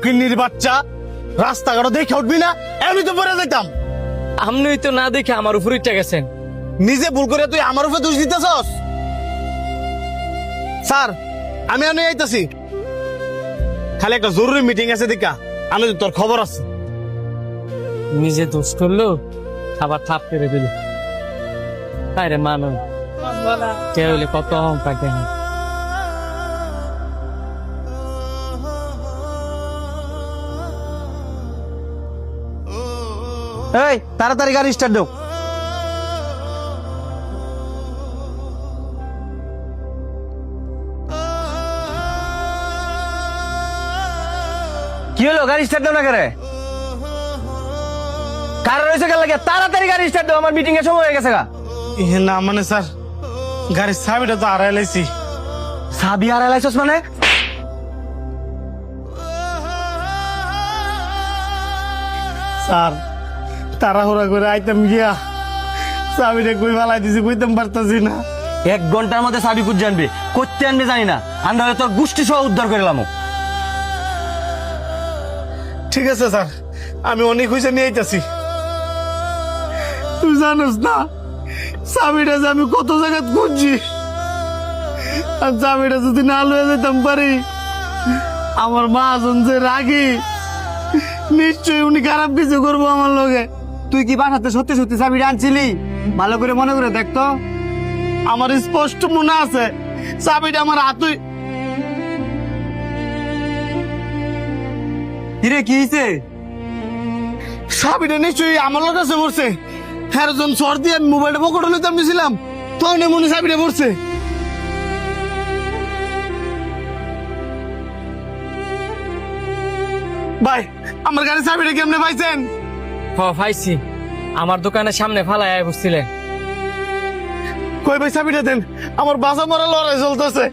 ফকিন্নির বাচ্চা, রাস্তাঘাট দেখে উঠবি না, এমনি তো পরে যেতাম। আপনি তো না দেখে আমার উপর উঠে গেছেন। নিজে ভুল করে তুই আমার উপরে দোষ দিতেছস। স্যার, আমি আনে আইতাছি, খালি একটা জরুরি মিটিং আছে দেখা, আমি তোর খবর আছে। নিজে দোষ করলো, আবার থাপ করে দিল। আরে মানো কে হইলে কত থাকে। এই তাড়াতাড়ি গাড়ি স্টার্ট দাও। কি হলো, গাড়ি স্টার্ট দাও না করে? কার রয়েছে গেল লাগে? তাড়াতাড়ি গাড়ি স্টার্ট দাও, আমার মিটিং এর সময় হয়ে গেছে গা। না মানে স্যার, গাড়ির চাবিটা তো হারাই লাইছি। সাবি আর লাইছস মানে? স্যার, তাড়াহুড়া করে আইতাম গিয়া চাবিটা কই ফালাই দিছি, কইতাম পারতাছি না। 1 ঘন্টার মধ্যে সাবি কুজ জানবে, করতে আনবে জানি না, আন্দাজে তোর গোষ্ঠী সহ উদ্ধার করে এলাম। ঠিক আছে স্যার, আমি অনেক হয়েছে নিয়ে আইতাছি। তুই জানোস না চাবিটা যে আমি কত জায়গা খুঁজছি, আর চাবিটা যদি না লয়ে যেতাম পারি, আমার মা যে রাগি, নিশ্চয়ই উনি খারাপ কিছু করবো আমার লগে। তুই কি বাসাতে সত্যি সত্যি চাবিটা আনছিলি? ভালো করে মনে করে দেখতো। আমার স্পষ্ট মনে আছে চাবিটা আমার হাতে। কিরে কি হয়েছে? চাবিটা নিশ্চয়ই আমার লোক কাছে পড়ছে। হ্যাঁ, যখন সর দিয়ে আমি মোবাইলটা পকেটে নিতে দিয়েছিলাম, তখন মনে চাবিটা পড়ছে। ভাই, আমার গাড়ির চাবিটা কেমনে পাইছেন? পাইছি, আমার দোকানের সামনে ফালাই বসছিলেন। কই ভাই চাবিটা দেন, আমার বাসা মরা লড়াই চলতেছে।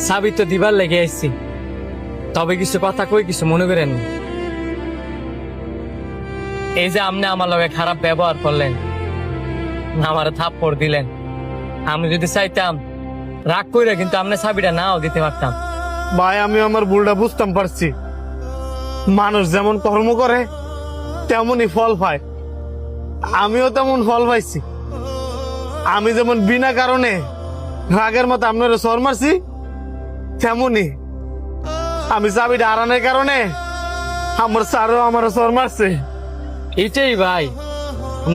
চাবি তো দিবার লেগে আসছি, তবে কিছু কথা কই কিছু মনে করেন। এই যে আপনি আমার লগে খারাপ ব্যবহার করলেন, আমার থাপ্পড় দিলেন, আমি যদি চাইতাম রাগ কইরা কিন্তু আপনি চাবিটা নাও দিতে পারতাম। ভাই, আমি আমার ভুলটা বুঝতাম পারছি। মানুষ যেমন কর্ম করে তেমনই ফল পায়, আমিও তেমন ফল পাইছি। আমি যেমন বিনা কারণে রাগের মতো আপনারা সর মারছি, তেমনি আমি চাবিটা হারানোর কারণে আমার স্যারও আমার সর মারছে। এটাই ভাই